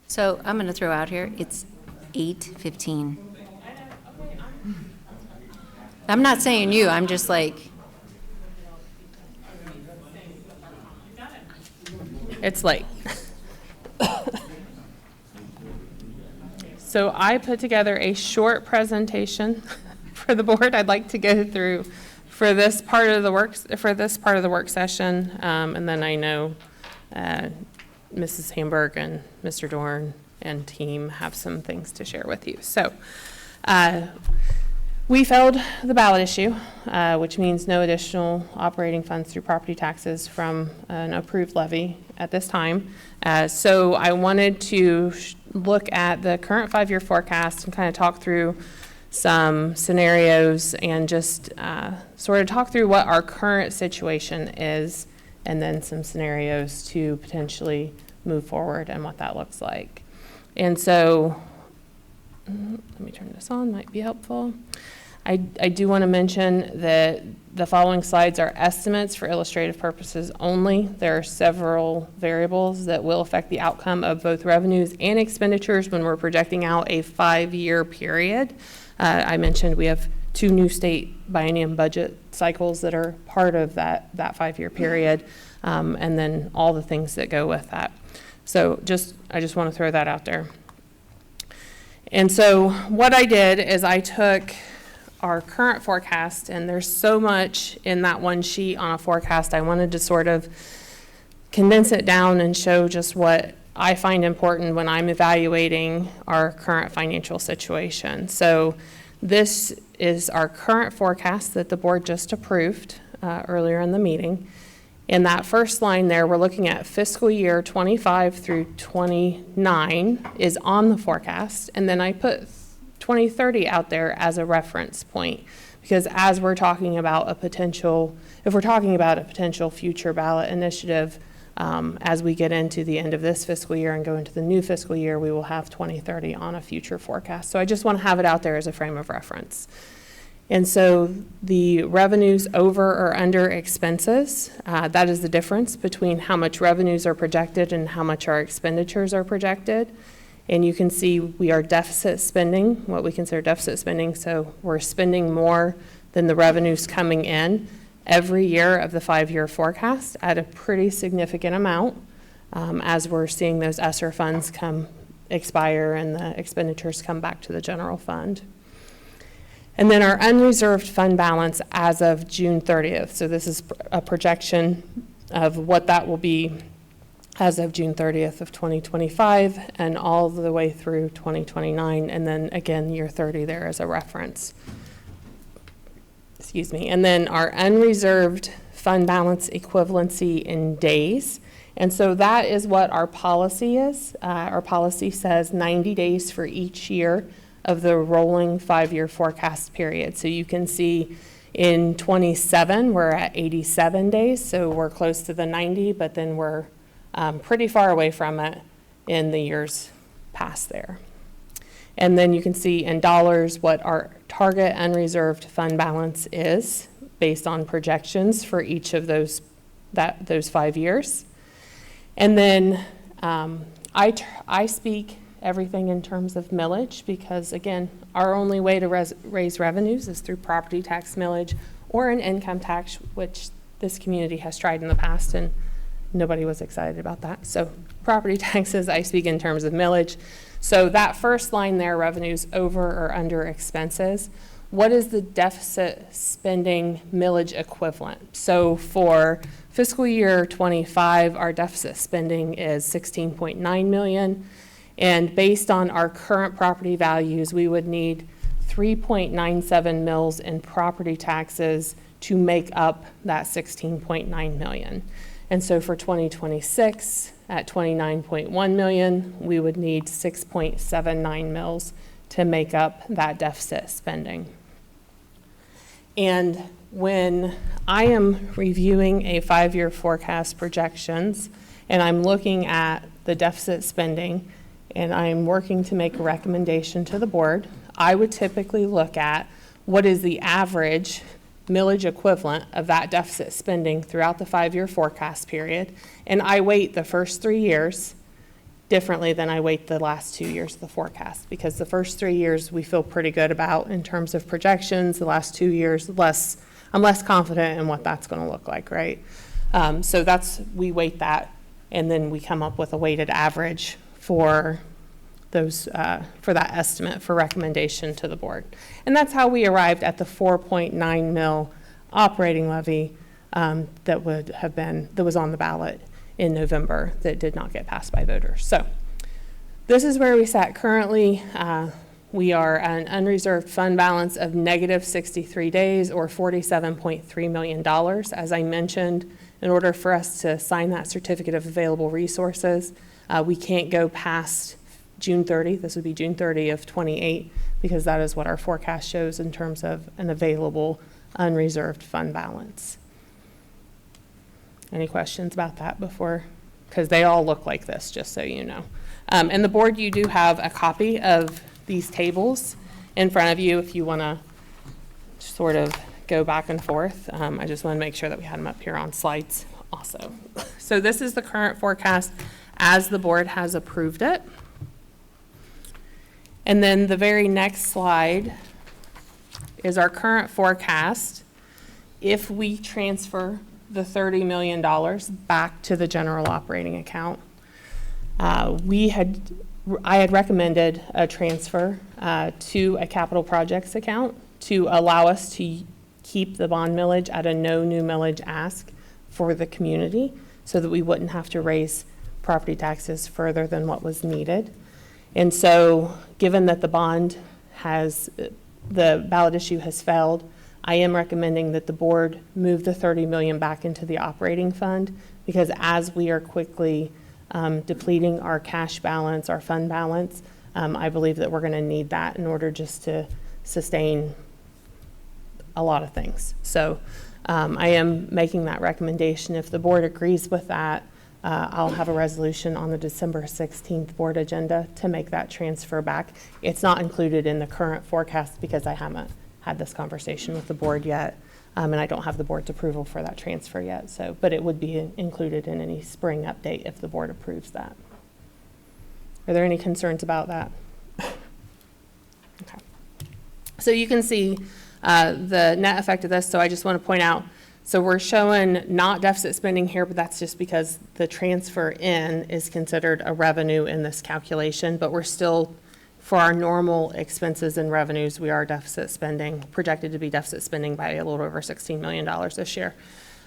So I'm going to throw out here, it's 8:15. I'm not saying you, I'm just like, It's late. So I put together a short presentation for the board I'd like to go through for this part of the work session. And then I know Mrs. Hamburg and Mr. Dorn and team have some things to share with you. So we failed the ballot issue, which means no additional operating funds through property taxes from an approved levy at this time. So I wanted to look at the current 5-year forecast and kind of talk through some scenarios and just sort of talk through what our current situation is, and then some scenarios to potentially move forward and what that looks like. And so, let me turn this on, might be helpful. I do want to mention that the following slides are estimates for illustrative purposes only. There are several variables that will affect the outcome of both revenues and expenditures when we're projecting out a 5-year period. I mentioned we have 2 new state biennium budget cycles that are part of that 5-year period, and then all the things that go with that. So I just want to throw that out there. And so what I did is I took our current forecast, and there's so much in that one sheet on a forecast. I wanted to sort of condense it down and show just what I find important when I'm evaluating our current financial situation. So this is our current forecast that the board just approved earlier in the meeting. In that first line there, we're looking at fiscal year 25 through 29 is on the forecast, and then I put 2030 out there as a reference point, because as we're talking about if we're talking about a potential future ballot initiative, as we get into the end of this fiscal year and go into the new fiscal year, we will have 2030 on a future forecast. So I just want to have it out there as a frame of reference. And so the revenues over or under expenses, that is the difference between how much revenues are projected and how much our expenditures are projected. And you can see we are deficit spending, what we consider deficit spending. So we're spending more than the revenues coming in every year of the 5-year forecast at a pretty significant amount, as we're seeing those ESSER funds expire and the expenditures come back to the general fund. And then our unreserved fund balance as of June 30th. So this is a projection of what that will be as of June 30th of 2025 and all the way through 2029. And then again, year 30 there as a reference. Excuse me. And then our unreserved fund balance equivalency in days. And so that is what our policy is. Our policy says 90 days for each year of the rolling 5-year forecast period. So you can see in 27, we're at 87 days. So we're close to the 90, but then we're pretty far away from it in the years past there. And then you can see in dollars what our target unreserved fund balance is based on projections for each of those 5 years. And then I speak everything in terms of millage because, again, our only way to raise revenues is through property tax millage or an income tax, which this community has tried in the past, and nobody was excited about that. So property taxes, I speak in terms of millage. So that first line there, revenues over or under expenses, what is the deficit spending millage equivalent? So for fiscal year 25, our deficit spending is $16.9 million. And based on our current property values, we would need 3.97 mils in property taxes to make up that 16.9 million. And so for 2026, at 29.1 million, we would need 6.79 mils to make up that deficit spending. And when I am reviewing a 5-year forecast projections, and I'm looking at the deficit spending, and I'm working to make a recommendation to the board, I would typically look at what is the average millage equivalent of that deficit spending throughout the 5-year forecast period. And I weight the first 3 years differently than I weight the last 2 years of the forecast, because the first 3 years we feel pretty good about in terms of projections. The last 2 years, I'm less confident in what that's going to look like, right? So we weight that, and then we come up with a weighted average for for that estimate for recommendation to the board. And that's how we arrived at the 4.9 mil operating levy that was on the ballot in November that did not get passed by voters. So this is where we sat currently. We are at an unreserved fund balance of negative 63 days or $47.3 million. As I mentioned, in order for us to sign that certificate of available resources, we can't go past June 30. This would be June 30 of 28, because that is what our forecast shows in terms of an available unreserved fund balance. Any questions about that before? Because they all look like this, just so you know. And the board, you do have a copy of these tables in front of you if you want to sort of go back and forth. I just want to make sure that we had them up here on slides also. So this is the current forecast as the board has approved it. And then the very next slide is our current forecast if we transfer the $30 million back to the general operating account. I had recommended a transfer to a capital projects account to allow us to keep the bond millage at a no new millage ask for the community, so that we wouldn't have to raise property taxes further than what was needed. And so, given that the ballot issue has failed, I am recommending that the board move the $30 million back into the operating fund, because as we are quickly depleting our cash balance, our fund balance, I believe that we're going to need that in order just to sustain a lot of things. So I am making that recommendation. If the board agrees with that, I'll have a resolution on the December 16th board agenda to make that transfer back. It's not included in the current forecast because I haven't had this conversation with the board yet, and I don't have the board's approval for that transfer yet. So, but it would be included in any spring update if the board approves that. Are there any concerns about that? Okay. So you can see the net effect of this. So I just want to point out, so we're showing not deficit spending here, but that's just because the transfer in is considered a revenue in this calculation, but we're still, for our normal expenses and revenues, we are deficit spending, projected to be deficit spending by a little over $16 million this year.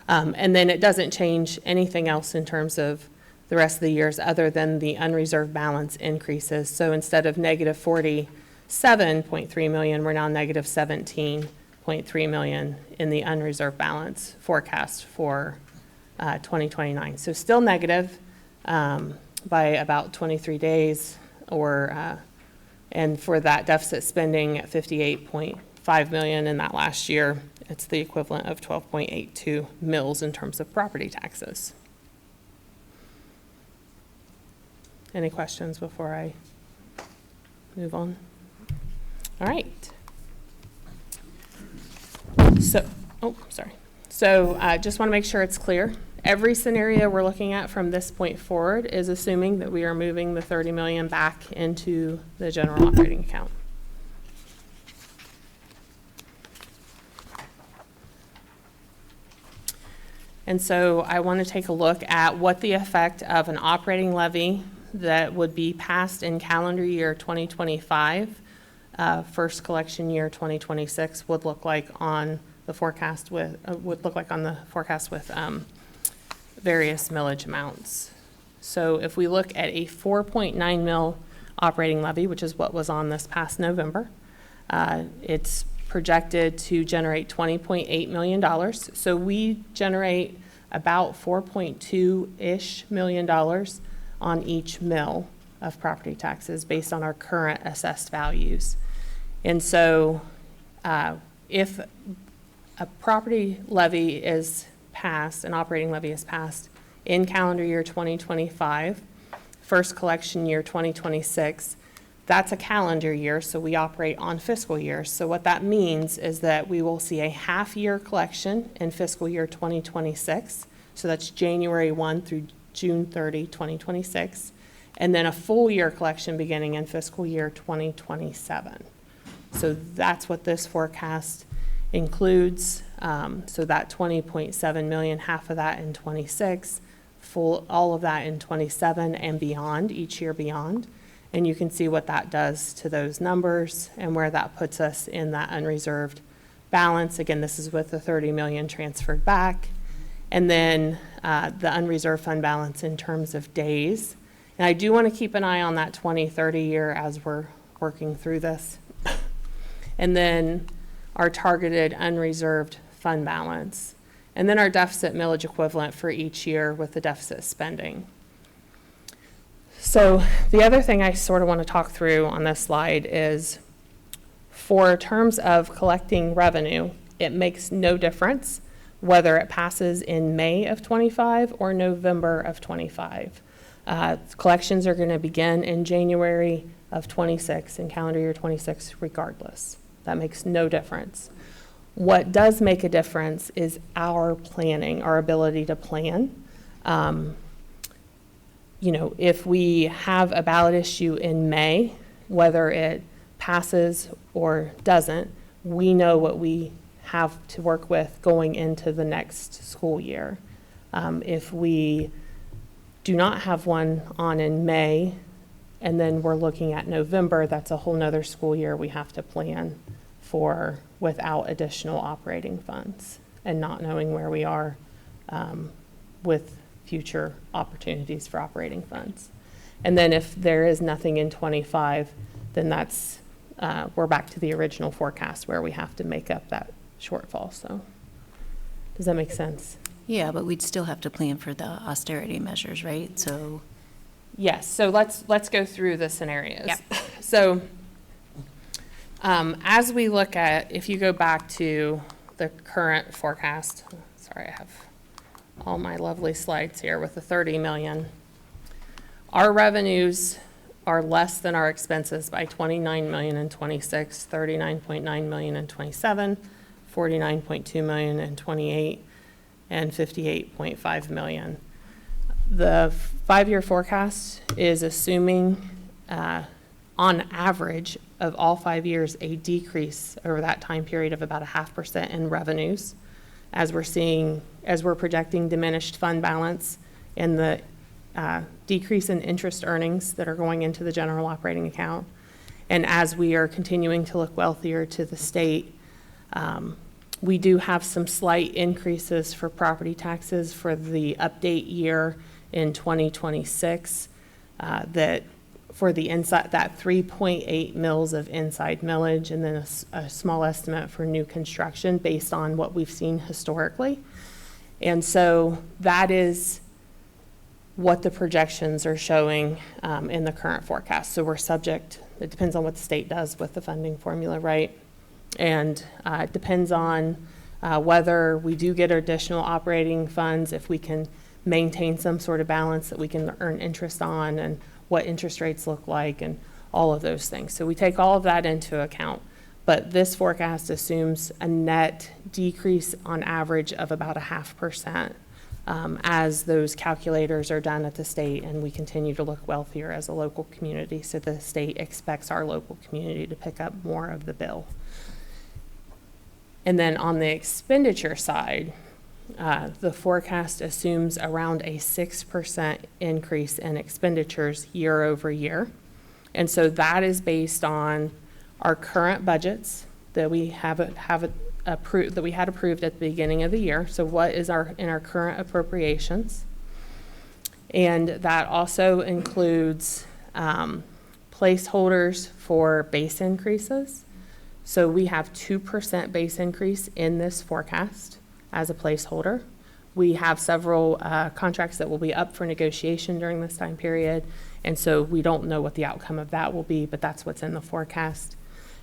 And then it doesn't change anything else in terms of the rest of the years other than the unreserved balance increases. So instead of negative 47.3 million, we're now negative 17.3 million in the unreserved balance forecast for 2029. So still negative by about 23 days, and for that deficit spending at 58.5 million in that last year, it's the equivalent of 12.82 mils in terms of property taxes. Any questions before I move on? All right. So, just want to make sure it's clear. Every scenario we're looking at from this point forward is assuming that we are moving the 30 million back into the general operating account. And so I want to take a look at what the effect of an operating levy that would be passed in calendar year 2025, first collection year 2026 would look like on the forecast with various millage amounts. So if we look at a 4.9 mil operating levy, which is what was on this past November, it's projected to generate $20.8 million. So we generate about $4.2-ish million on each mill of property taxes based on our current assessed values. And so if a property levy is passed, an operating levy is passed in calendar year 2025, first collection year 2026, that's a calendar year, so we operate on fiscal years. So what that means is that we will see a half-year collection in fiscal year 2026, so that's January 1 through June 30, 2026, and then a full year collection beginning in fiscal year 2027. So that's what this forecast includes. So that 20.7 million, half of that in 26, all of that in 27 and beyond, each year beyond. And you can see what that does to those numbers and where that puts us in that unreserved balance. Again, this is with the 30 million transferred back. And then the unreserved fund balance in terms of days. And I do want to keep an eye on that 2030 year as we're working through this. And then our targeted unreserved fund balance. And then our deficit millage equivalent for each year with the deficit spending. So the other thing I sort of want to talk through on this slide is for terms of collecting revenue, it makes no difference whether it passes in May of 25 or November of 25. Collections are going to begin in January of 26 in calendar year 26 regardless. That makes no difference. What does make a difference is our planning, our ability to plan. If we have a ballot issue in May, whether it passes or doesn't, we know what we have to work with going into the next school year. If we do not have one on in May, and then we're looking at November, that's a whole nother school year we have to plan for without additional operating funds and not knowing where we are with future opportunities for operating funds. And then if there is nothing in 25, then that's, we're back to the original forecast where we have to make up that shortfall. So does that make sense? Yeah, but we'd still have to plan for the austerity measures, right? So. Yes, so let's go through the scenarios. Yep. So as we look at, if you go back to the current forecast, sorry, I have all my lovely slides here with the 30 million. Our revenues are less than our expenses by 29 million in 26, 39.9 million in 27, 49.2 million in 28, and 58.5 million. The 5-year forecast is assuming, on average of all 5 years, a decrease over that time period of about 0.5% in revenues, as we're projecting diminished fund balance and the decrease in interest earnings that are going into the general operating account. And as we are continuing to look wealthier to the state, we do have some slight increases for property taxes for the update year in 2026 that for the inside, that 3.8 mils of inside millage, and then a small estimate for new construction based on what we've seen historically. And so that is what the projections are showing in the current forecast. So we're subject, it depends on what the state does with the funding formula, right? And it depends on whether we do get additional operating funds, if we can maintain some sort of balance that we can earn interest on, and what interest rates look like, and all of those things. So we take all of that into account. But this forecast assumes a net decrease on average of about 0.5% as those calculators are done at the state, and we continue to look wealthier as a local community. So the state expects our local community to pick up more of the bill. And then on the expenditure side, the forecast assumes around a 6% increase in expenditures year over year. And so that is based on our current budgets that we have approved, that we had approved at the beginning of the year. So what is in our current appropriations? And that also includes placeholders for base increases. So we have 2% base increase in this forecast as a placeholder. We have several contracts that will be up for negotiation during this time period, and so we don't know what the outcome of that will be, but that's what's in the forecast.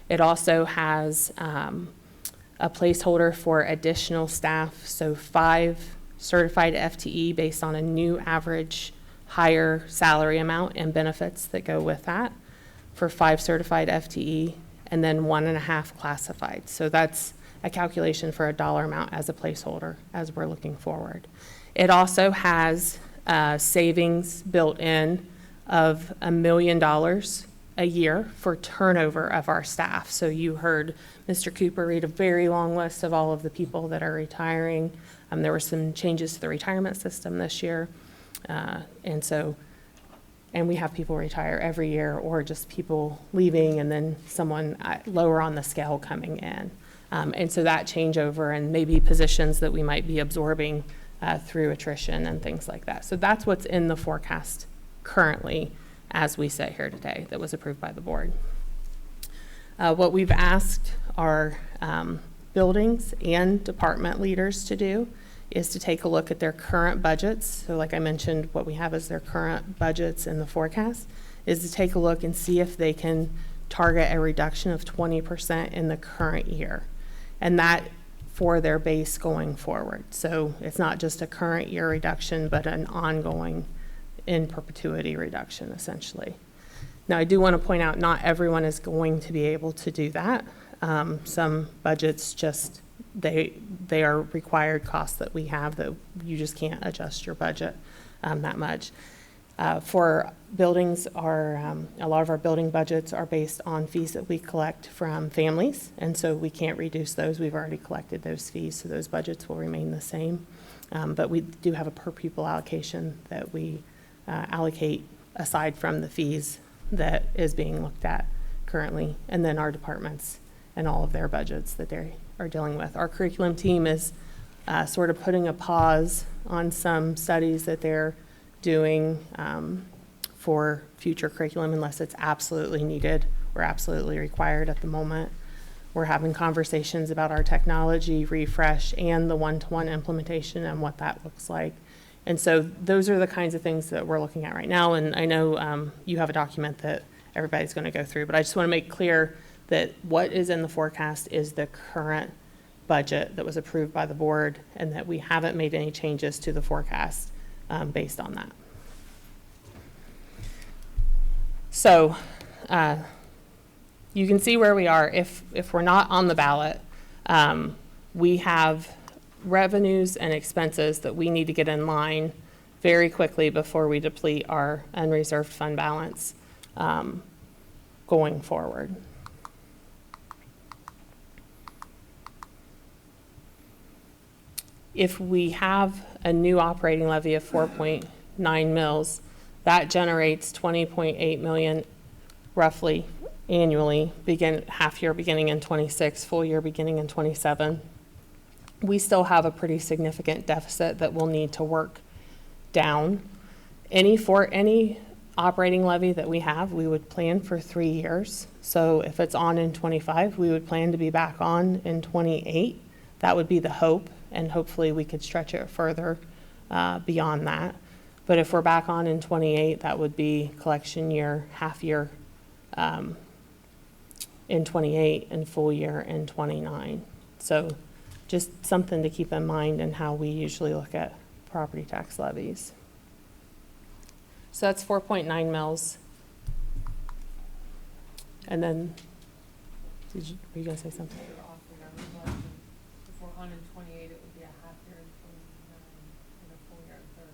It also has a placeholder for additional staff, so 5 certified FTE based on a new average higher salary amount and benefits that go with that for 5 certified FTE, and then 1.5 classified. So that's a calculation for a dollar amount as a placeholder as we're looking forward. It also has savings built in of $1 million a year for turnover of our staff. So you heard Mr. Cooper read a very long list of all of the people that are retiring. There were some changes to the retirement system this year. And we have people retire every year, or just people leaving and then someone lower on the scale coming in. And so that changeover and maybe positions that we might be absorbing through attrition and things like that. So that's what's in the forecast currently as we sit here today that was approved by the board. What we've asked our buildings and department leaders to do is to take a look at their current budgets. So like I mentioned, what we have is their current budgets in the forecast, is to take a look and see if they can target a reduction of 20% in the current year. And that for their base going forward. So it's not just a current year reduction, but an ongoing in perpetuity reduction, essentially. Now, I do want to point out not everyone is going to be able to do that. Some budgets just, they are required costs that we have that you just can't adjust your budget that much. For buildings, a lot of our building budgets are based on fees that we collect from families, and so we can't reduce those. We've already collected those fees, so those budgets will remain the same. But we do have a per pupil allocation that we allocate aside from the fees that is being looked at currently, and then our departments and all of their budgets that they are dealing with. Our curriculum team is sort of putting a pause on some studies that they're doing for future curriculum unless it's absolutely needed or absolutely required at the moment. We're having conversations about our technology refresh and the one-to-one implementation and what that looks like. And so those are the kinds of things that we're looking at right now. And I know you have a document that everybody's going to go through, but I just want to make clear that what is in the forecast is the current budget that was approved by the board, and that we haven't made any changes to the forecast based on that. So you can see where we are. If we're not on the ballot, we have revenues and expenses that we need to get in line very quickly before we deplete our unreserved fund balance going forward. If we have a new operating levy of 4.9 mils, that generates 20.8 million roughly annually, half year beginning in 26, full year beginning in 27. We still have a pretty significant deficit that we'll need to work down. Any operating levy that we have, we would plan for 3 years. So if it's on in 25, we would plan to be back on in 28. That would be the hope, and hopefully we could stretch it further beyond that. But if we're back on in 28, that would be collection year, half year in 28 and full year in 29. So just something to keep in mind in how we usually look at property tax levies. So that's 4.9 mils. And then, were you going to say something? If we're on in 28, it would be a half year in 29 and a full year in 30.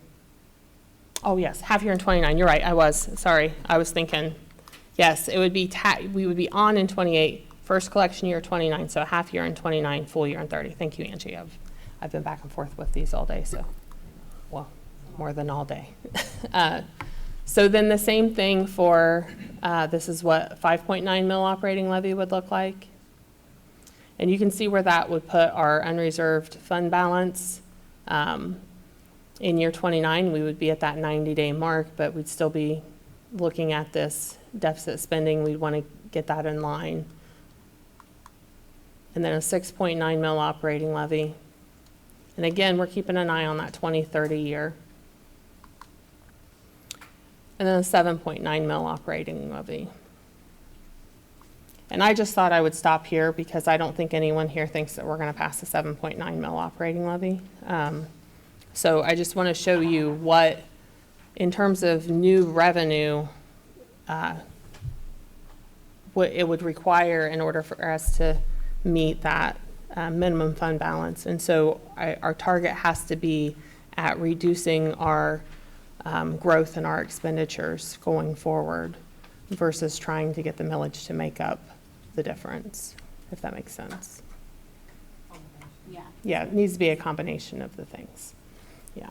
Oh, yes, half year in 29. You're right. I was thinking, yes, it would be, we would be on in 28, first collection year 29, so a half year in 29, full year in 30. Thank you, Angie. I've been back and forth with these all day, so, well, more than all day. So then the same thing for, this is what 5.9 mil operating levy would look like. And you can see where that would put our unreserved fund balance. In year 29, we would be at that 90-day mark, but we'd still be looking at this deficit spending. We'd want to get that in line. And then a 6.9 mil operating levy. And again, we're keeping an eye on that 2030 year. And then a 7.9 mil operating levy. And I just thought I would stop here because I don't think anyone here thinks that we're going to pass a 7.9 mil operating levy. So I just want to show you what, in terms of new revenue, what it would require in order for us to meet that minimum fund balance. And so our target has to be at reducing our growth in our expenditures going forward versus trying to get the millage to make up the difference, if that makes sense. Yeah. Yeah, it needs to be a combination of the things. Yeah.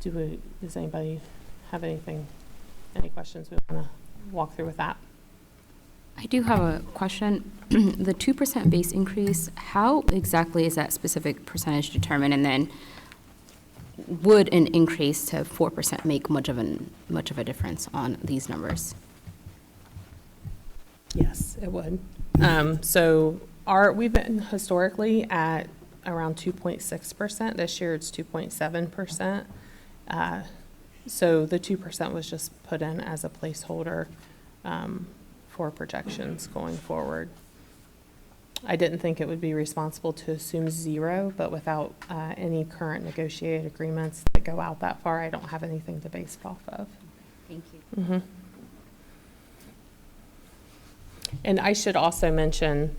Does anybody have anything, any questions we want to walk through with that? I do have a question. The 2% base increase, how exactly is that specific percentage determined? And then would an increase to 4% make much of a difference on these numbers? Yes, it would. So we've been historically at around 2.6%. This year it's 2.7%. So the 2% was just put in as a placeholder for projections going forward. I didn't think it would be responsible to assume 0, but without any current negotiated agreements that go out that far, I don't have anything to base it off of. Thank you. Mm-hmm. And I should also mention,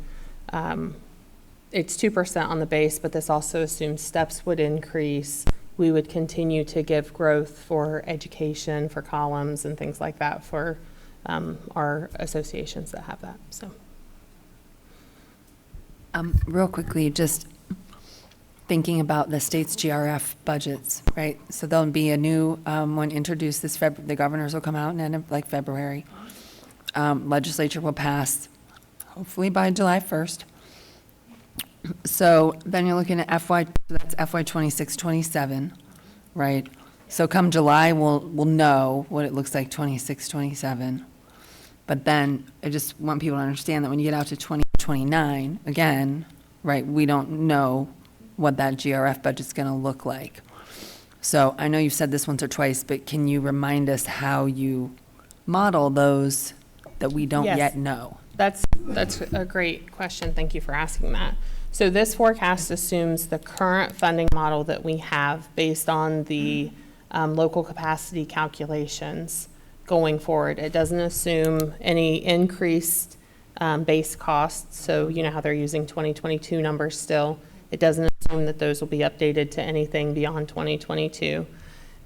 it's 2% on the base, but this also assumes steps would increase. We would continue to give growth for education, for columns and things like that for our associations that have that, so. Real quickly, just thinking about the state's GRF budgets, right? So there'll be a new one introduced this February. The governors will come out in end of like February. Legislature will pass hopefully by July 1st. So then you're looking at that's FY 26-27, right? So come July, we'll know what it looks like 26-27. But then I just want people to understand that when you get out to 2029, again, right, we don't know what that GRF budget's going to look like. So I know you've said this once or twice, but can you remind us how you model those that we don't Yes. yet know? That's a great question. Thank you for asking that. So this forecast assumes the current funding model that we have based on the local capacity calculations going forward. It doesn't assume any increased base costs. So you know how they're using 2022 numbers still. It doesn't assume that those will be updated to anything beyond 2022.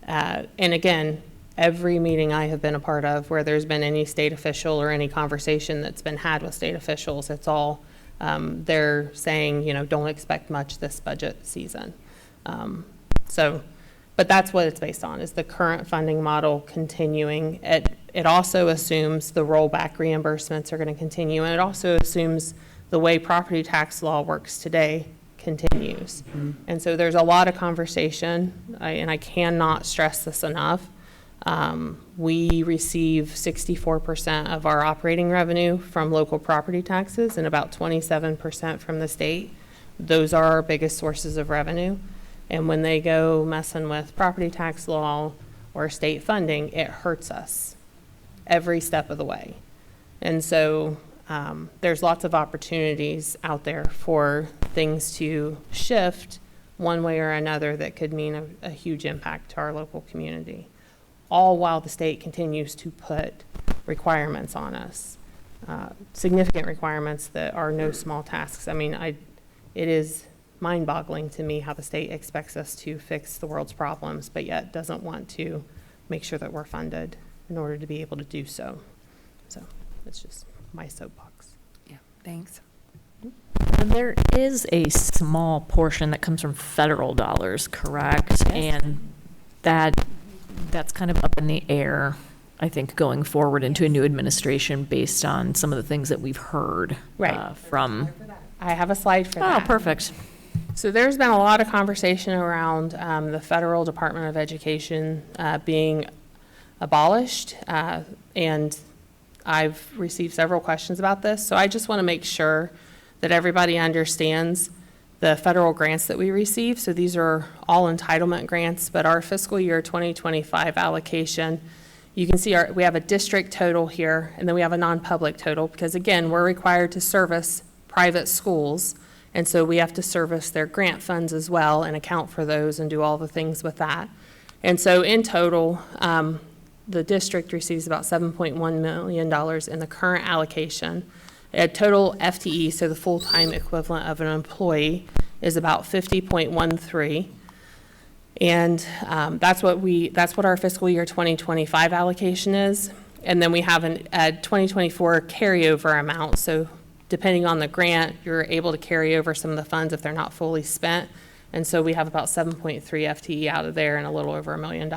And again, every meeting I have been a part of where there's been any state official or any conversation that's been had with state officials, it's all, they're saying, you know, don't expect much this budget season. But that's what it's based on, is the current funding model continuing. It also assumes the rollback reimbursements are going to continue, and it also assumes the way property tax law works today continues. And so there's a lot of conversation, and I cannot stress this enough. We receive 64% of our operating revenue from local property taxes and about 27% from the state. Those are our biggest sources of revenue. And when they go messing with property tax law or state funding, it hurts us every step of the way. And so there's lots of opportunities out there for things to shift one way or another that could mean a huge impact to our local community, all while the state continues to put requirements on us, significant requirements that are no small tasks. I mean, it is mind-boggling to me how the state expects us to fix the world's problems, but yet doesn't want to make sure that we're funded in order to be able to do so. So it's just my soapbox. Yeah, thanks. And there is a small portion that comes from federal dollars, correct? Yes. And that's kind of up in the air, I think, going forward into a new administration based on some of the things that we've heard Right. from. I have a slide for that. Oh, perfect. So there's been a lot of conversation around the federal Department of Education being abolished, and I've received several questions about this. So I just want to make sure that everybody understands the federal grants that we receive. So these are all entitlement grants, but our fiscal year 2025 allocation, you can see we have a district total here, and then we have a non-public total, because again, we're required to service private schools. And so we have to service their grant funds as well and account for those and do all the things with that. And so in total, the district receives about $7.1 million in the current allocation. A total FTE, so the full-time equivalent of an employee, is about 50.13. And that's what our fiscal year 2025 allocation is. And then we have a 2024 carryover amount. So depending on the grant, you're able to carry over some of the funds if they're not fully spent. And so we have about 7.3 FTE out of there and a little over $1 million.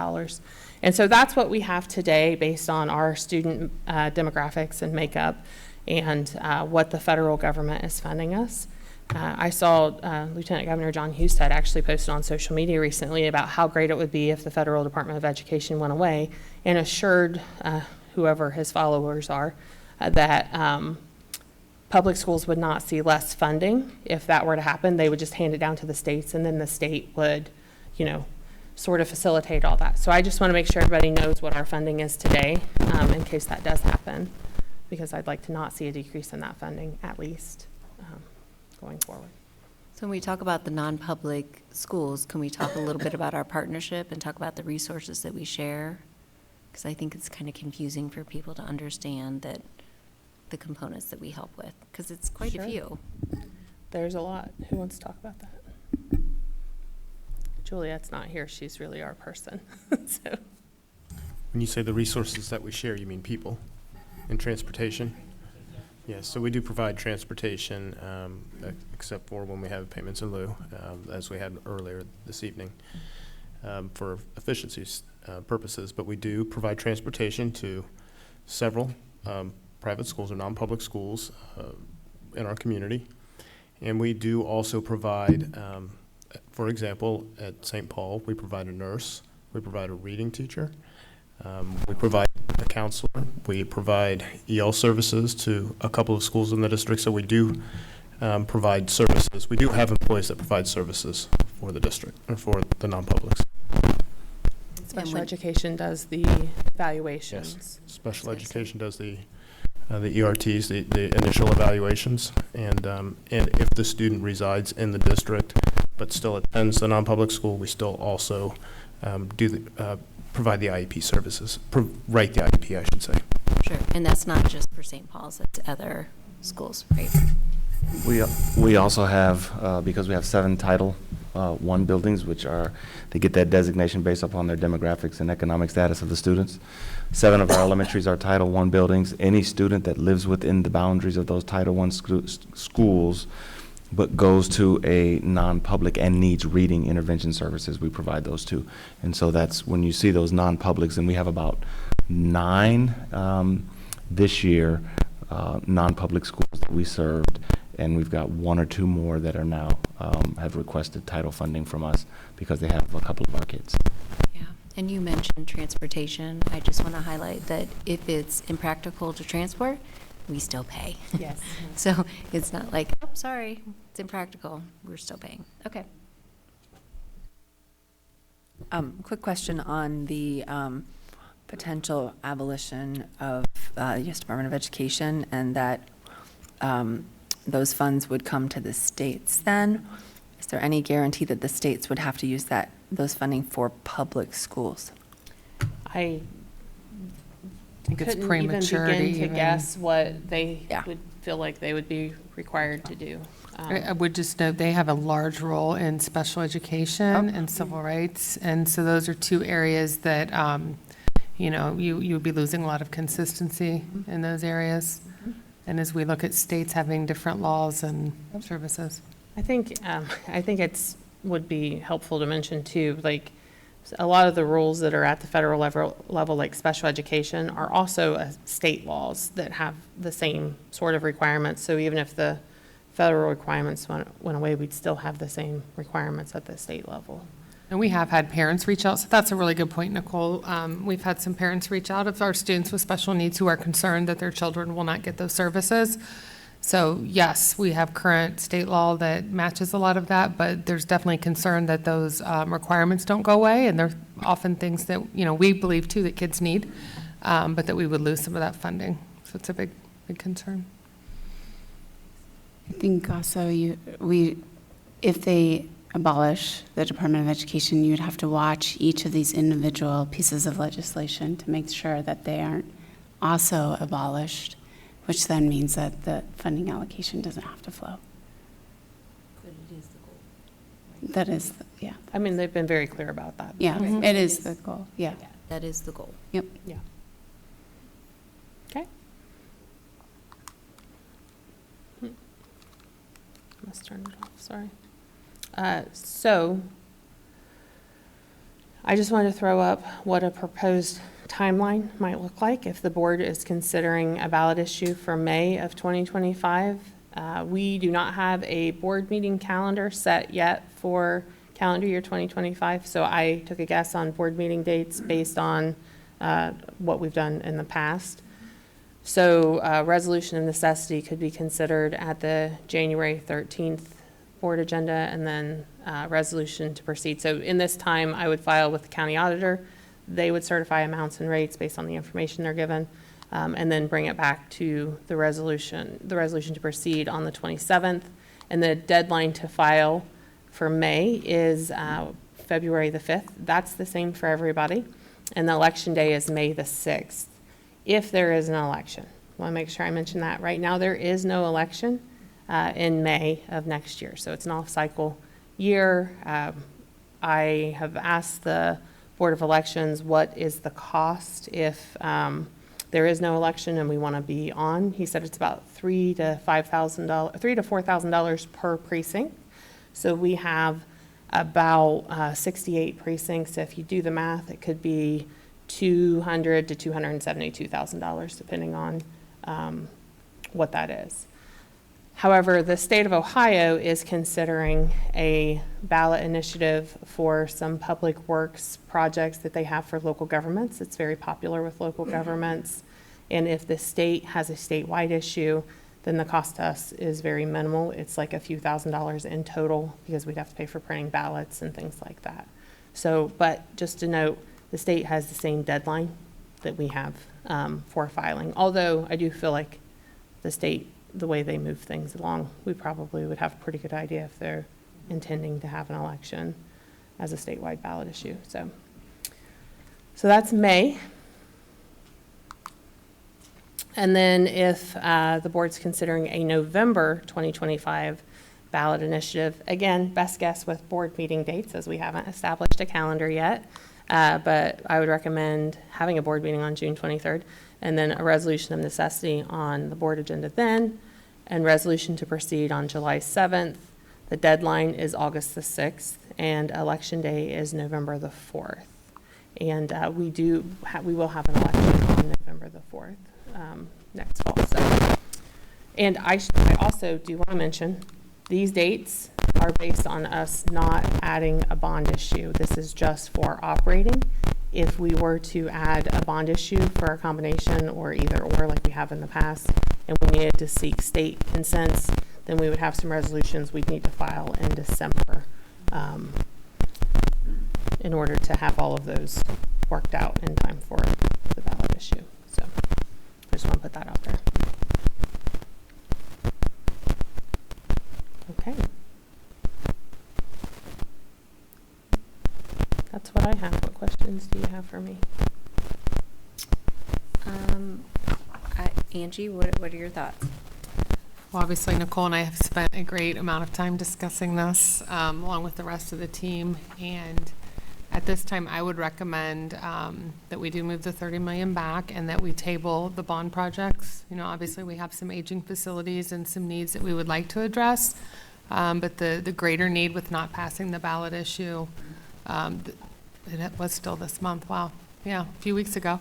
And so that's what we have today based on our student demographics and makeup and what the federal government is funding us. I saw Lieutenant Governor John Husted actually posted on social media recently about how great it would be if the Federal Department of Education went away, and assured whoever his followers are that public schools would not see less funding if that were to happen. They would just hand it down to the states, and then the state would, sort of facilitate all that. So I just want to make sure everybody knows what our funding is today in case that does happen, because I'd like to not see a decrease in that funding, at least, going forward. So when we talk about the non-public schools, can we talk a little bit about our partnership and talk about the resources that we share? Because I think it's kind of confusing for people to understand that the components that we help with, because it's quite Sure. a few. There's a lot. Who wants to talk about that? Juliet's not here. She's really our person. So When you say the resources that we share, you mean people and transportation? Yes, so we do provide transportation, except for when we have payments in lieu, as we had earlier this evening, for efficiency purposes. But we do provide transportation to several private schools or non-public schools in our community. And we do also provide, for example, at St. Paul, we provide a nurse, we provide a reading teacher, we provide a counselor, we provide EL services to a couple of schools in the district, so we do provide services. We do have employees that provide services for the district, or for the non-publics. special when- education does the evaluations. Special education does the ERTs, the initial evaluations, and if the student resides in the district but still attends the non-public school, we still also provide the IEP services, write the IEP, I should say. Sure, and that's not just for St. Paul's, it's other schools, right? We also have, because we have 7 Title I buildings, they get that designation based upon their demographics and economic status of the students. 7 of our elementaries are Title I buildings. Any student that lives within the boundaries of those Title I schools but goes to a non-public and needs reading intervention services, we provide those too. And so that's when you see those non-publics, and we have about 9 this year, non-public schools that we served, and we've got 1 or 2 more that are now have requested title funding from us because they have a couple of our kids. Yeah, and you mentioned transportation. I just want to highlight that if it's impractical to transport, we still pay. Yes. So it's not like, oh, sorry, it's impractical, we're still paying. Okay. Quick question on the potential abolition of U.S. Department of Education, and that those funds would come to the states then. Is there any guarantee that the states would have to use those funding for public schools? I think it's couldn't premature to even begin to even- guess what they Yeah. would feel like they would be required to do. I would just note, they have a large role in special education and civil rights, and so those are 2 areas that, you would be losing a lot of consistency in those areas. And as we look at states having different laws and services. I think would be helpful to mention too, like, a lot of the rules that are at the federal level, like special education, are also state laws that have the same sort of requirements. So even if the federal requirements went away, we'd still have the same requirements at the state level. And we have had parents reach out, so that's a really good point, Nicole. We've had some parents reach out of our students with special needs who are concerned that their children will not get those services. So yes, we have current state law that matches a lot of that, but there's definitely concern that those requirements don't go away, and they're often things that, we believe too that kids need, but that we would lose some of that funding. So it's a big, big concern. I think also if they abolish the Department of Education, you'd have to watch each of these individual pieces of legislation to make sure that they aren't also abolished, which then means that the funding allocation doesn't have to flow. But it is the goal. That is, Yeah, I mean, they've been very clear about that. yeah, it is the goal, yeah. That is the goal. Yep. Yeah. Okay. Must turn it off, sorry. So I just wanted to throw up what a proposed timeline might look like if the board is considering a ballot issue for May of 2025. We do not have a board meeting calendar set yet for calendar year 2025, so I took a guess on board meeting dates based on what we've done in the past. So resolution of necessity could be considered at the January 13th board agenda, and then resolution to proceed. So in this time, I would file with the county auditor. They would certify amounts and rates based on the information they're given, and then bring it back to the resolution to proceed on the 27th. And the deadline to file for May is February the 5th. That's the same for everybody. And the election day is May the 6th, if there is an election. I want to make sure I mention that. Right now, there is no election in May of next year, so it's an off-cycle year. I have asked the Board of Elections what is the cost if there is no election and we want to be on. He said it's about $3,000 to $4,000 per precinct. So we have about 68 precincts. So if you do the math, it could be $200,000 to $272,000, depending on what that is. However, the state of Ohio is considering a ballot initiative for some public works projects that they have for local governments. It's very popular with local governments. And if the state has a statewide issue, then the cost to us is very minimal. It's like a few $1,000s in total because we'd have to pay for printing ballots and things like that. So, but just to note, the state has the same deadline that we have for filing. Although I do feel like the state, the way they move things along, we probably would have a pretty good idea if they're intending to have an election as a statewide ballot issue. So that's May. And then if the board's considering a November 2025 ballot initiative, again, best guess with board meeting dates, as we haven't established a calendar yet. But I would recommend having a board meeting on June 23rd, and then a resolution of necessity on the board agenda then, and resolution to proceed on July 7th. The deadline is August the 6th, and election day is November the 4th. And we will have an election on November the 4th next fall. So, and I also do want to mention, these dates are based on us not adding a bond issue. This is just for operating. If we were to add a bond issue for a combination or either or like we have in the past, and we needed to seek state consents, then we would have some resolutions we'd need to file in December in order to have all of those worked out in time for the ballot issue. So I just want to put that out there. Okay. That's what I have. What questions do you have for me? Angie, what are your thoughts? Well, obviously, Nicole and I have spent a great amount of time discussing this, along with the rest of the team. And at this time, I would recommend that we do move the $30 million back and that we table the bond projects. You know, obviously, we have some aging facilities and some needs that we would like to address. But the greater need with not passing the ballot issue, it was still this month, wow, yeah, a few weeks ago,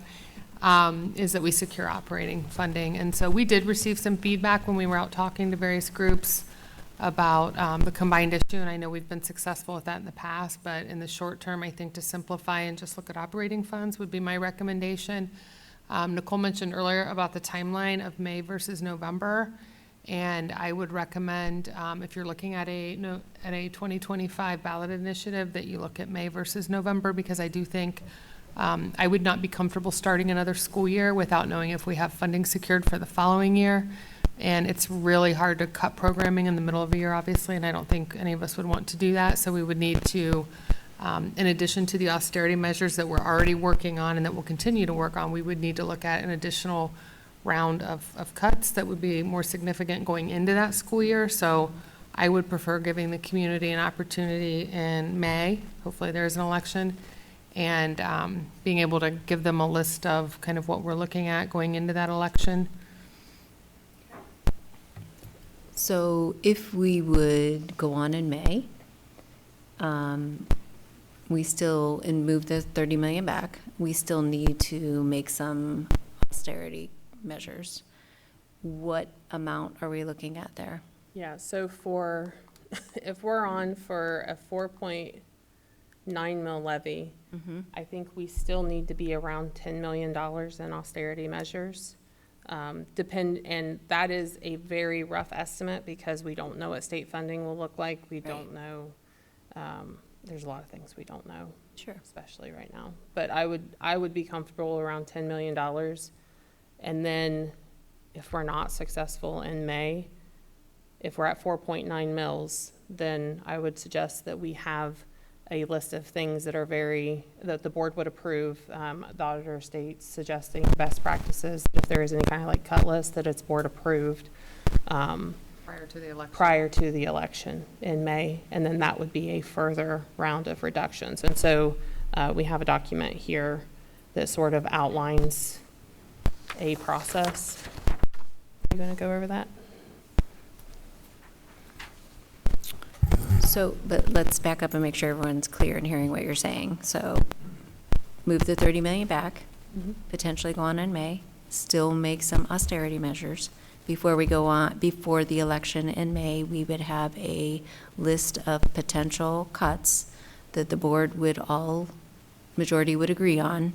is that we secure operating funding. And so we did receive some feedback when we were out talking to various groups about the combined issue, and I know we've been successful with that in the past, but in the short term, I think to simplify and just look at operating funds would be my recommendation. Nicole mentioned earlier about the timeline of May versus November, and I would recommend, if you're looking at a 2025 ballot initiative, that you look at May versus November, because I do think I would not be comfortable starting another school year without knowing if we have funding secured for the following year. And it's really hard to cut programming in the middle of a year, obviously, and I don't think any of us would want to do that. So we would need to, in addition to the austerity measures that we're already working on and that we'll continue to work on, we would need to look at an additional round of cuts that would be more significant going into that school year. So I would prefer giving the community an opportunity in May, hopefully there's an election, and being able to give them a list of kind of what we're looking at going into that election. So if we would go on in May, we still, and move the 30 million back, we still need to make some austerity measures. What amount are we looking at there? Yeah, so for, if we're on for a 4.9 mil levy, I think we still need to be around $10 million in austerity measures. And that is a very rough estimate because we don't know what state funding will look like. We don't know, there's a lot of things we don't know. Sure. Especially right now. But I would be comfortable around $10 million. And then if we're not successful in May, if we're at 4.9 mils, then I would suggest that we have a list of things that are that the board would approve. The auditor states suggesting best practices. If there is any kind of like cut list, that it's board approved Prior to the election. prior to the election in May. And then that would be a further round of reductions. And so we have a document here that sort of outlines a process. Are you going to go over that? So, but let's back up and make sure everyone's clear in hearing what you're saying. So move the 30 million back, potentially go on in May, still make some austerity measures. Before we go on, before the election in May, we would have a list of potential cuts that the board would majority would agree on.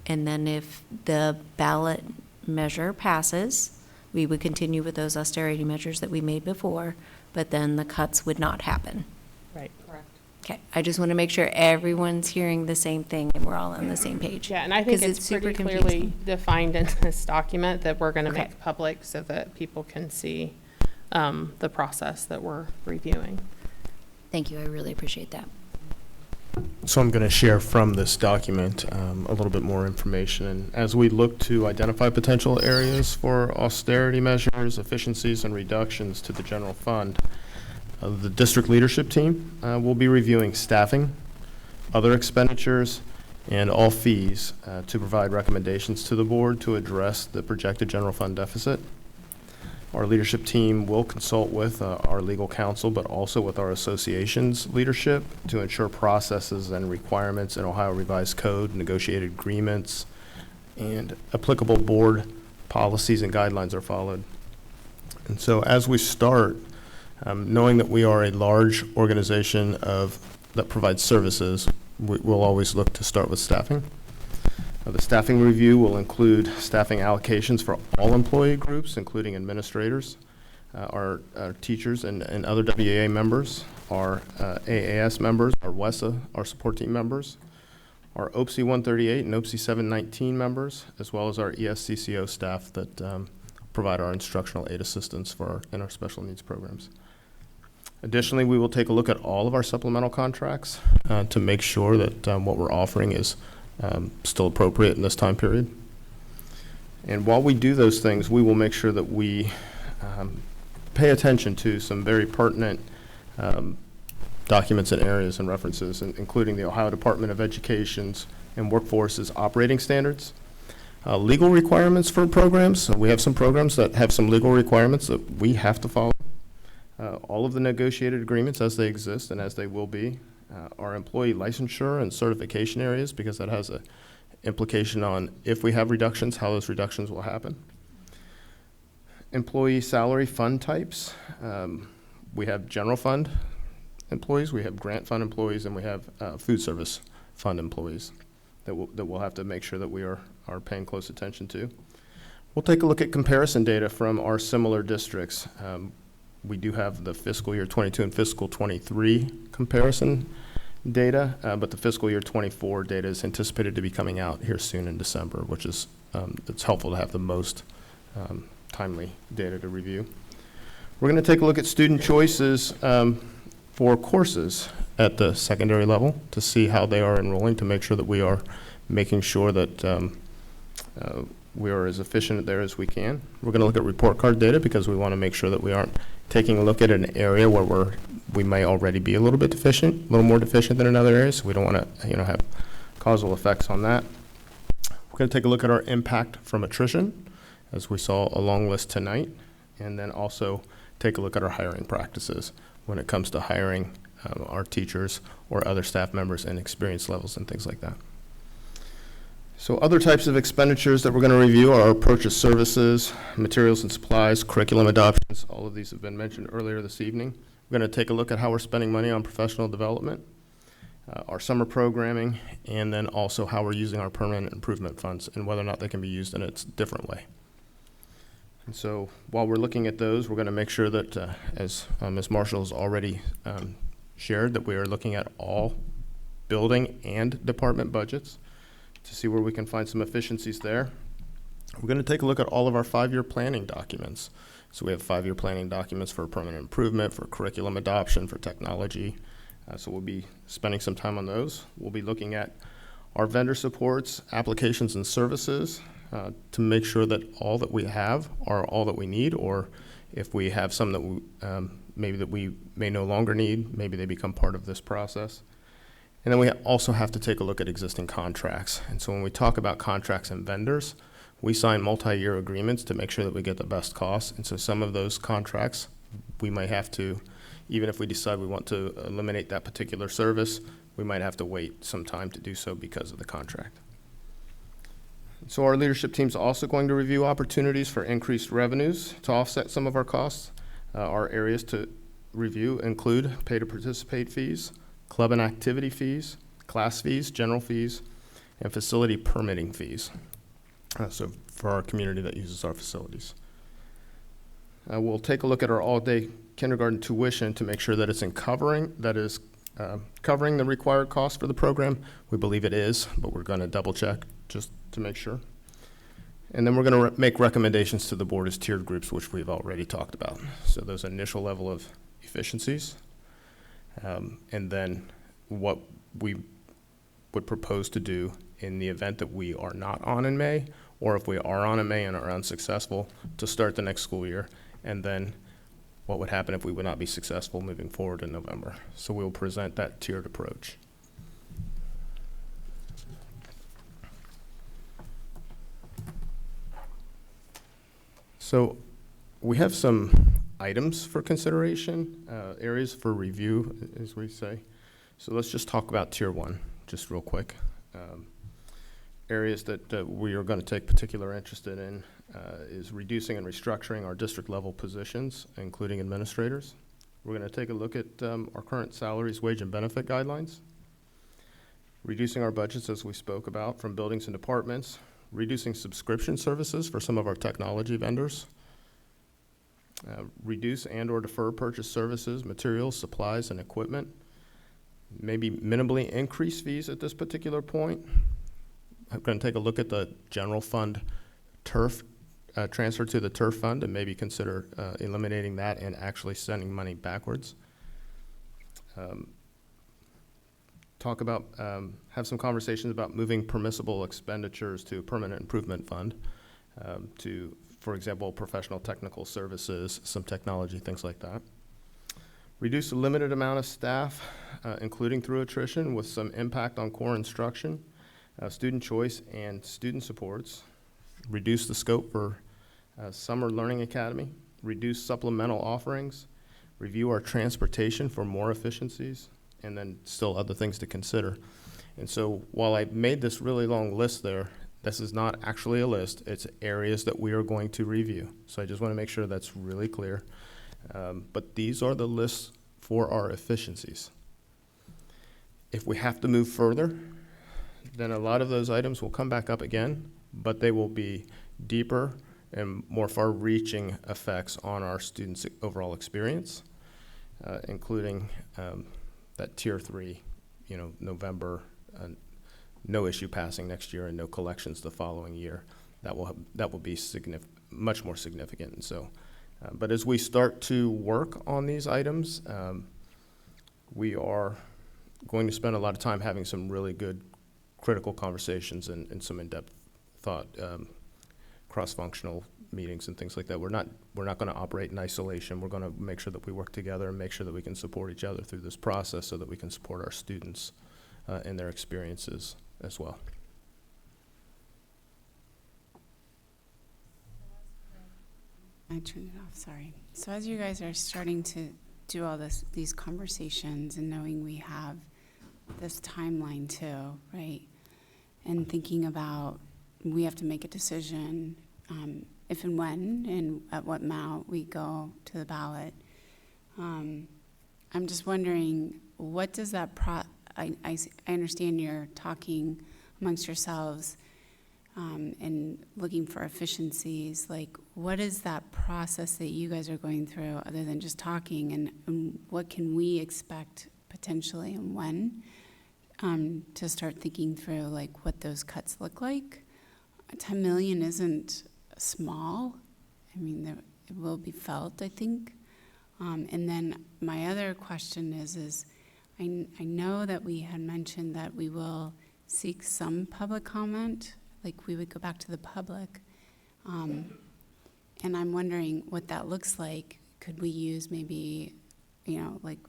And then if the ballot measure passes, we would continue with those austerity measures that we made before, but then the cuts would not happen. Right. Correct. Okay, I just want to make sure everyone's hearing the same thing and we're all on the same page. Yeah, and I think 'Cause it's super pretty clearly confusing. defined in this document that we're going to Okay. make public so that people can see the process that we're reviewing. Thank you, I really appreciate that. So I'm going to share from this document a little bit more information. And as we look to identify potential areas for austerity measures, efficiencies, and reductions to the general fund, the district leadership team will be reviewing staffing, other expenditures, and all fees to provide recommendations to the board to address the projected general fund deficit. Our leadership team will consult with our legal counsel, but also with our association's leadership to ensure processes and requirements in Ohio Revised Code, negotiated agreements, and applicable board policies and guidelines are followed. And so as we start, knowing that we are a large organization that provides services, we'll always look to start with staffing. The staffing review will include staffing allocations for all employee groups, including administrators, our teachers and other WAA members, our AAS members, our WESA, our support team members, our OPSI 138 and OPSI 719 members, as well as our ESCCO staff that provide our instructional aid assistance in our special needs programs. Additionally, we will take a look at all of our supplemental contracts to make sure that what we're offering is still appropriate in this time period. And while we do those things, we will make sure that we pay attention to some very pertinent documents and areas and references, including the Ohio Department of Education's and Workforce's operating standards, legal requirements for programs. So we have some programs that have some legal requirements that we have to follow. All of the negotiated agreements as they exist and as they will be, our employee licensure and certification areas, because that has an implication on if we have reductions, how those reductions will happen. Employee salary fund types. We have general fund employees, we have grant fund employees, and we have food service fund employees that we'll have to make sure that we are paying close attention to. We'll take a look at comparison data from our similar districts. We do have the fiscal year 22 and fiscal 23 comparison data, but the fiscal year 24 data is anticipated to be coming out here soon in December, which is it's helpful to have the most timely data to review. We're going to take a look at student choices for courses at the secondary level to see how they are enrolling, to make sure that we are making sure that we are as efficient there as we can. We're going to look at report card data because we want to make sure that we aren't taking a look at an area where we may already be a little bit deficient, a little more deficient than in other areas. So we don't want to, have causal effects on that. We're going to take a look at our impact from attrition, as we saw a long list tonight, and then also take a look at our hiring practices when it comes to hiring our teachers or other staff members and experience levels and things like that. So other types of expenditures that we're going to review are our purchase services, materials and supplies, curriculum adoptions. All of these have been mentioned earlier this evening. We're going to take a look at how we're spending money on professional development, our summer programming, and then also how we're using our permanent improvement funds and whether or not they can be used in a different way. And so while we're looking at those, we're going to make sure that, as Ms. Marshall has already shared, that we are looking at all building and department budgets to see where we can find some efficiencies there. We're going to take a look at all of our 5-year planning documents. So we have 5-year planning documents for permanent improvement, for curriculum adoption, for technology. So we'll be spending some time on those. We'll be looking at our vendor supports, applications and services to make sure that all that we have are all that we need, or if we have some that we may no longer need, maybe they become part of this process. And then we also have to take a look at existing contracts. And so when we talk about contracts and vendors, we sign multi-year agreements to make sure that we get the best costs. And so some of those contracts, we might have to, even if we decide we want to eliminate that particular service, we might have to wait some time to do so because of the contract. So our leadership team's also going to review opportunities for increased revenues to offset some of our costs. Our areas to review include pay to participate fees, club and activity fees, class fees, general fees, and facility permitting fees. So for our community that uses our facilities. We'll take a look at our all-day kindergarten tuition to make sure that it's covering the required cost for the program. We believe it is, but we're going to double check just to make sure. And then we're going to make recommendations to the board as tiered groups, which we've already talked about. So those initial level of efficiencies, and then what we would propose to do in the event that we are not on in May, or if we are on in May and are unsuccessful, to start the next school year, and then what would happen if we would not be successful moving forward in November. So we'll present that tiered approach. So we have some items for consideration, areas for review, as we say. So let's just talk about Tier 1, just real quick. Areas that we are going to take particular interest in is reducing and restructuring our district-level positions, including administrators. We're going to take a look at our current salaries, wage, and benefit guidelines. Reducing our budgets, as we spoke about, from buildings and departments. Reducing subscription services for some of our technology vendors. Reduce and or defer purchase services, materials, supplies, and equipment. Maybe minimally increase fees at this particular point. I'm going to take a look at the general fund turf, transfer to the turf fund, and maybe consider eliminating that and actually sending money backwards. Talk about, have some conversations about moving permissible expenditures to a permanent improvement fund to, for example, professional technical services, some technology, things like that. Reduce a limited amount of staff, including through attrition, with some impact on core instruction, student choice, and student supports. Reduce the scope for Summer Learning Academy. Reduce supplemental offerings. Review our transportation for more efficiencies, and then still other things to consider. And so while I made this really long list there, this is not actually a list. It's areas that we are going to review. So I just want to make sure that's really clear. But these are the lists for our efficiencies. If we have to move further, then a lot of those items will come back up again, but they will be deeper and more far-reaching effects on our students' overall experience, including that Tier 3, November, no issue passing next year and no collections the following year. That will be much more significant. And so, but as we start to work on these items, we are going to spend a lot of time having some really good critical conversations and some in-depth thought cross-functional meetings and things like that. We're not going to operate in isolation. We're going to make sure that we work together and make sure that we can support each other through this process so that we can support our students in their experiences as well. I turned it off, sorry. So as you guys are starting to do all these conversations and knowing we have this timeline too, right? And thinking about, we have to make a decision if and when and at what amount we go to the ballot. I'm just wondering, what does that I understand you're talking amongst yourselves and looking for efficiencies. Like, what is that process that you guys are going through other than just talking, and what can we expect potentially and when to start thinking through like what those cuts look like? 10 million isn't small. I mean, it will be felt, I think. And then my other question is I know that we had mentioned that we will seek some public comment, like we would go back to the public. And I'm wondering what that looks like. Could we use maybe, like,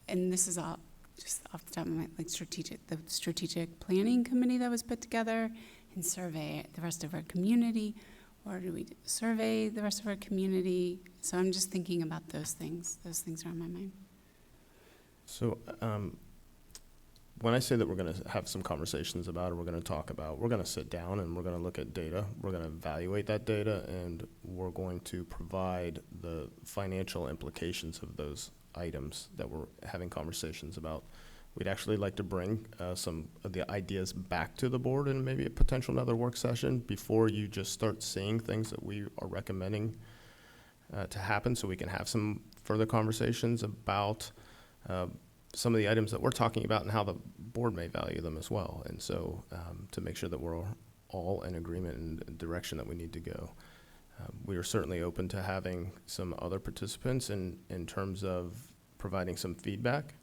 and this is all just off the top of my, like, the strategic planning committee that was put together and survey the rest of our community, or do we survey the rest of our community? So I'm just thinking about those things. Those things are on my mind. So when I say that we're going to have some conversations about it, we're going to talk about, we're going to sit down and we're going to look at data. We're going to evaluate that data, and we're going to provide the financial implications of those items that we're having conversations about. We'd actually like to bring some of the ideas back to the board in maybe a potential another work session before you just start seeing things that we are recommending to happen, so we can have some further conversations about some of the items that we're talking about and how the board may value them as well. And so to make sure that we're all in agreement in the direction that we need to go. We are certainly open to having some other participants in terms of providing some feedback.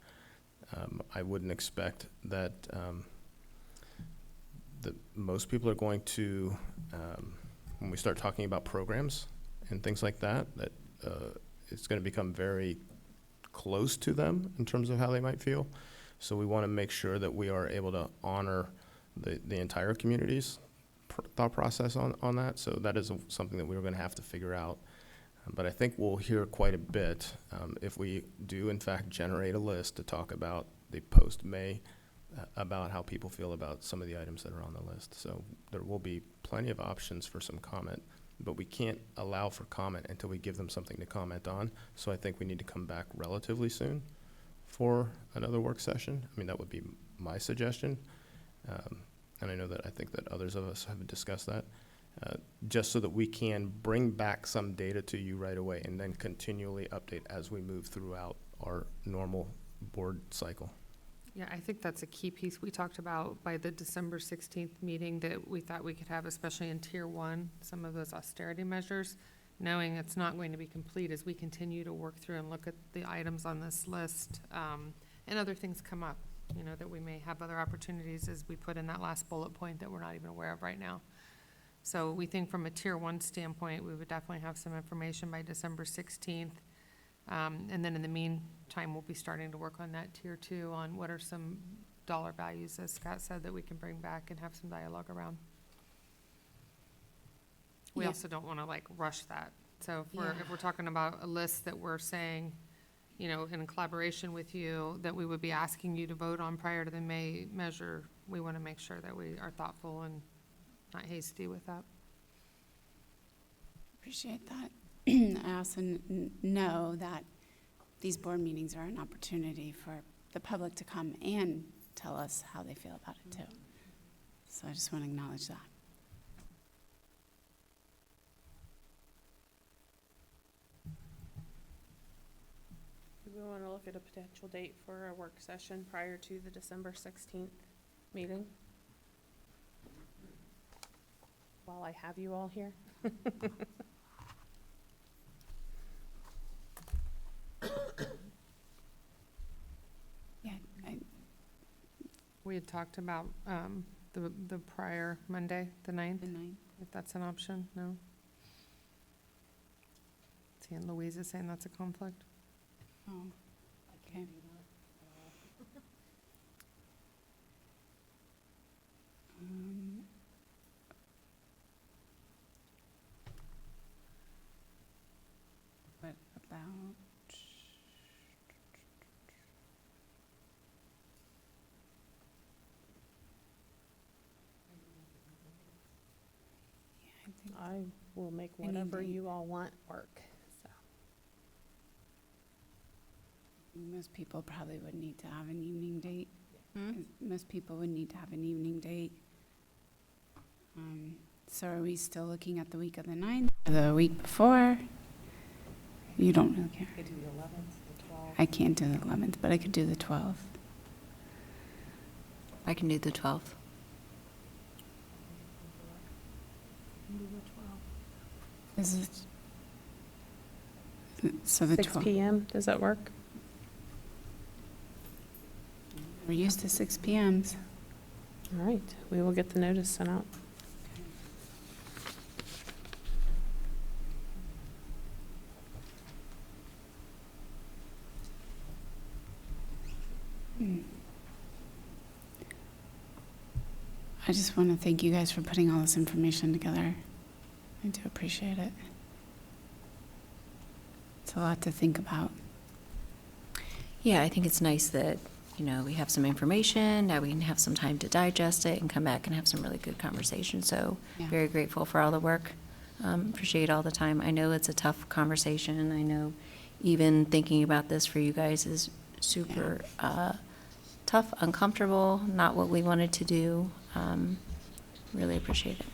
I wouldn't expect that that most people are going to, when we start talking about programs and things like that, that it's going to become very close to them in terms of how they might feel. So we want to make sure that we are able to honor the entire community's thought process on that. So that is something that we're going to have to figure out. But I think we'll hear quite a bit if we do, in fact, generate a list to talk about the post-May, about how people feel about some of the items that are on the list. So there will be plenty of options for some comment, but we can't allow for comment until we give them something to comment on. So I think we need to come back relatively soon for another work session. I mean, that would be my suggestion. And I know that I think that others of us have discussed that. Just so that we can bring back some data to you right away and then continually update as we move throughout our normal board cycle. Yeah, I think that's a key piece. We talked about by the December 16th meeting that we thought we could have, especially in Tier 1, some of those austerity measures, knowing it's not going to be complete as we continue to work through and look at the items on this list, and other things come up, that we may have other opportunities as we put in that last bullet point that we're not even aware of right now. So we think from a Tier 1 standpoint, we would definitely have some information by December 16th. And then in the meantime, we'll be starting to work on that Tier 2 on what are some dollar values, as Scott said, that we can bring back and have some dialogue around. We Yeah. also don't want to rush that. So if we're talking about a list that we're saying, in collaboration with you, that we would be asking you to vote on prior to the May measure, we want to make sure that we are thoughtful and not hasty with that. Appreciate that. I also know that these board meetings are an opportunity for the public to come and tell us how they feel about it too. So I just want to acknowledge that. Do we want to look at a potential date for a work session prior to the December 16th meeting? While I have you all here. Yeah, We had talked about the prior Monday, the 9th, The 9th. if that's an option, no? See, and Louise is saying that's a conflict. Oh, okay. Um, What about? Yeah, I think I will make Any whatever date. you all want work, so. most people probably would need to have an evening date. Hmm? Most people would need to have an evening date. So are we still looking at the week of the 9th, or the week before? You don't really care. I can't do the 11th, but I could do the 12th. I can do the 12th. Is it? So the 6 12th. PM, does that work? We're used to 6 PMs. All right, we will get the notice sent out. I just want to thank you guys for putting all this information together. I do appreciate it. It's a lot to think about. Yeah, I think it's nice that, we have some information, now we can have some time to digest it and come back and have some really good conversation. So Yeah. very grateful for all the work. Appreciate all the time. I know it's a tough conversation. I know even thinking about this for you guys is super tough, uncomfortable, not what we wanted to do. Really appreciate it.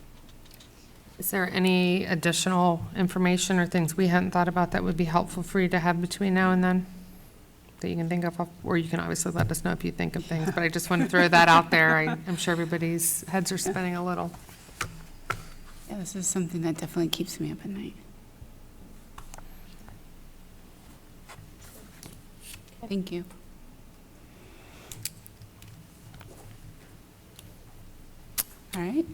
Is there any additional information or things we hadn't thought about that would be helpful for you to have between now and then? That you can think of, or you can obviously let us know if you think of things, but I just want to throw that out there. I'm sure everybody's heads are spinning a little. Yeah, this is something that definitely keeps me up at night. Thank you. All right.